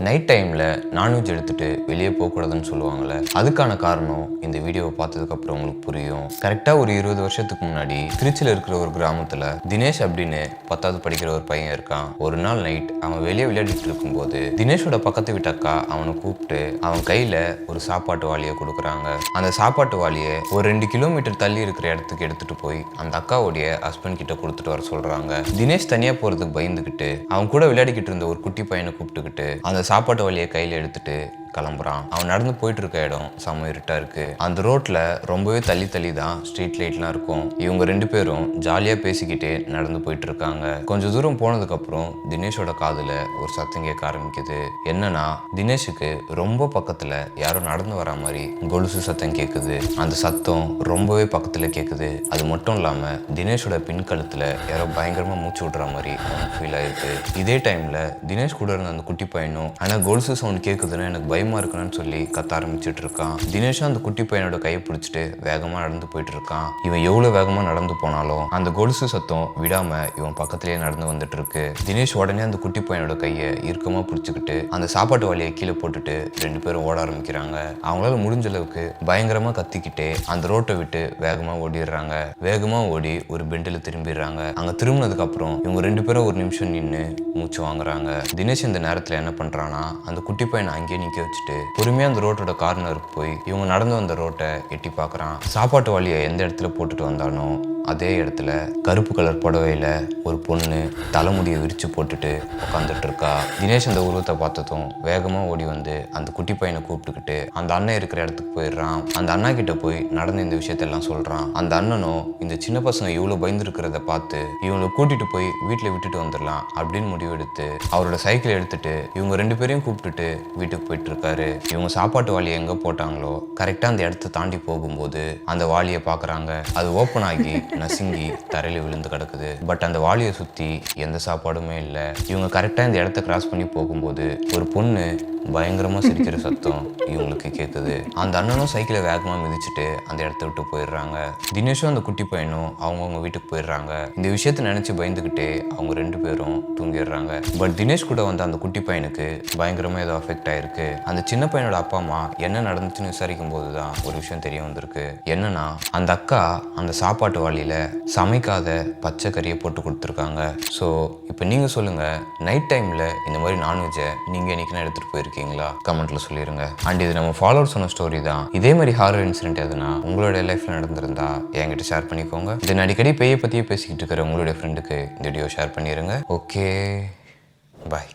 Night டைமில் non veg எடுத்துகிட்டு வெளியே போகக்கூடாதுன்னு சொல்லுவாங்கள்ல, அதுக்கான காரணம் இந்த வீடியோவை பார்த்ததுக்கப்புறம் உங்களுக்கு புரியும். கரெக்டாக ஒரு 20 வருஷத்துக்கு முன்னாடி திருச்சியில் இருக்கிற ஒரு கிராமத்தில் தினேஷ் அப்படின்னு 10வது படிக்கிற ஒரு பையன் இருக்கான். ஒரு நாள் நைட் அவன் வெளியே விளையாடிட்டு இருக்கும்போது தினேஷோட பக்கத்து வீட்டு அக்கா அவனை கூப்பிட்டு அவன் கையில் ஒரு சாப்பாட்டு வாளியை கொடுக்குறாங்க. அந்த சாப்பாட்டு வாளியை ஒரு 2 கிலோமீட்டர் தள்ளி இருக்கிற இடத்துக்கு எடுத்துகிட்டு போய் அந்த அக்காவுடைய ஹஸ்பண்ட் கிட்ட கொடுத்துட்டு வர சொல்கிறாங்க. தினேஷ் தனியாக போகிறதுக்கு பயந்துக்கிட்டு அவன் கூட விளையாடிக்கிட்டு இருந்த ஒரு குட்டி பையனை கூப்பிட்டுக்கிட்டு அந்த சாப்பாட்டு வழியை கையில் எடுத்துட்டு கிளம்புறான். அவன் நடந்து போயிட்டு இருக்க இடம் செம்ம இருட்டா இருக்கு. அந்த ரோட்ல ரொம்பவே தள்ளி தான் ஸ்ட்ரீட் லைட்லாம் இருக்கும். இவங்க 2 பேரும் ஜாலியா பேசிக்கிட்டே நடந்து போயிட்டு இருக்காங்க. கொஞ்சம் தூரம் போனதுக்கு அப்புறம் தினேஷோட காதுல ஒரு சத்தம் கேட்க ஆரம்பிக்குது. என்னன்னா, தினேஷுக்கு ரொம்ப பக்கத்துல யாரும் நடந்து வர மாதிரி கொலுசு சத்தம் கேட்குது. அந்த சத்தம் ரொம்பவே பக்கத்துல கேட்குது. அது மட்டும் இல்லாம தினேஷோட பின்கழுத்துல யாரோ பயங்கரமா மூச்சு விடுற மாதிரி ஃபீல் ஆயிருக்கு. இதே டைம்ல தினேஷ் கூட இருந்த அந்த குட்டி பையனும் ஆனா கொலுசு சவுண்ட் கேட்குதுன்னு எனக்கு பயமா இருக்கணும்னு சொல்லி கத்த ஆரம்பிச்சுட்டு இருக்கான். தினேஷும் அந்த குட்டி பையனோட கையை பிடிச்சிட்டு வேகமா நடந்து போயிட்டு இருக்கான். இவன் எவ்வளவு வேகமா நடந்து போனாலும் அந்த கொலுசு சத்தம் விடாம இவன் பக்கத்திலேயே நடந்து வந்துட்டு இருக்கு. தினேஷ் உடனே அந்த குட்டி பையனோட கையை இறுக்கமா பிடிச்சிக்கிட்டு அந்த சாப்பாட்டு வாளியை கீழே போட்டுட்டு 2 பேரும் ஓட ஆரம்பிக்கிறாங்க. அவங்களால முடிஞ்ச அளவுக்கு பயங்கரமா கத்திக்கிட்டே அந்த ரோட்டை விட்டு வேகமா ஓடிடுறாங்க. வேகமா ஓடி ஒரு பெண்டில் திரும்பிடுறாங்க. அங்க திரும்பினதுக்கு அப்புறம் இவங்க 2 பேரும் ஒரு நிமிஷம் நின்று மூச்சு வாங்குறாங்க. தினேஷ் இந்த நேரத்துல என்ன பண்றானா, அந்த குட்டி பையனை அங்கேயே நிக்க வச்சுட்டு பொறுமையா அந்த ரோட்டோட கார்னருக்கு போய் இவங்க நடந்து வந்த ரோட்டை எட்டி பார்க்கறான். சாப்பாட்டு வாளியை எந்த இடத்துல போட்டுட்டு வந்தானோ அதே இடத்துல கருப்பு கலர் புடவையில ஒரு பொண்ணு தலைமுடியை விரிச்சு போட்டுட்டு உட்காந்துட்டு இருக்கா. தினேஷ் அந்த உருவத்தை பார்த்ததும் வேகமா ஓடி வந்து அந்த குட்டி பையனை கூப்பிட்டுக்கிட்டு அந்த அண்ணன் இருக்கிற இடத்துக்கு போயிடுறான். அந்த அண்ணா கிட்ட போய் நடந்த இந்த விஷயத்தெல்லாம் சொல்றான். அந்த அண்ணனும் இந்த சின்ன பசங்க இவ்வளவு பயந்து இருக்கிறத பார்த்து இவங்களை கூட்டிட்டு போய் வீட்டுல விட்டுட்டு வந்துடலாம் அப்படின்னு முடிவெடுத்து அவரோட சைக்கிள் எடுத்துட்டு இவங்க 2 பேரையும் கூப்பிட்டுட்டு வீட்டுக்கு போயிட்டு இருக்காரு. இவங்க சாப்பாட்டு வாளியை எங்க போட்டாங்களோ கரெக்டா அந்த இடத்த தாண்டி போகும்போது அந்த வாளியை பாக்குறாங்க. அது ஓப்பன் ஆகி நசுங்கி தரையில விழுந்து கிடக்குது. பட் அந்த வாளியை சுத்தி எந்த சாப்பாடுமே இல்லை. இவங்க கரெக்டா இந்த இடத்த கிராஸ் பண்ணி போகும்போது ஒரு பொண்ணு பயங்கரமா சிரிக்கிற சத்தம் இவங்களுக்கு கேட்குது. அந்த அண்ணனும் சைக்கிளை வேகமா மிதிச்சுட்டு அந்த இடத்த விட்டு போயிடுறாங்க. தினேஷும் அந்த குட்டி பையனும் அவங்கவுங்க வீட்டுக்கு போயிடுறாங்க. இந்த விஷயத்த நினைச்சு பயந்துகிட்டே அவங்க 2 பேரும் தூங்கிடுறாங்க. பட் தினேஷ் கூட வந்த அந்த குட்டி பையனுக்கு பயங்கரமா ஏதோ அஃபெக்ட் ஆயிருக்கு. அந்த சின்ன பையனோட அப்பா அம்மா என்ன நடந்துச்சுன்னு விசாரிக்கும் போதுதான் ஒரு விஷயம் தெரிய வந்திருக்கு. என்னன்னா, அந்த அக்கா அந்த சாப்பாட்டு வாளியில சமைக்காத பச்சை கறியை போட்டு கொடுத்துருக்காங்க. ஸோ இப்போ நீங்க சொல்லுங்க, நைட் டைம்ல இந்த மாதிரி நான்வெஜ்ஜை நீங்க என்னைக்குன்னா எடுத்துட்டு போயிருக்கீங்களா? கமெண்ட்ல சொல்லிருங்க. அண்ட் இது நம்ம ஃபாலோவர் சொன்ன ஸ்டோரி தான். இதே மாதிரி ஹாரர் இன்சிடென்ட் எதுனா உங்களோட லைஃப்ல நடந்திருந்தா என்கிட்ட ஷேர் பண்ணிக்கோங்க. இதன் அடிக்கடி பேயை பத்தியே பேசிக்கிட்டு இருக்கிற உங்களுடைய ஃப்ரெண்டுக்கு இந்த வீடியோ ஷேர் பண்ணிருங்க. ஓகே, பாய்.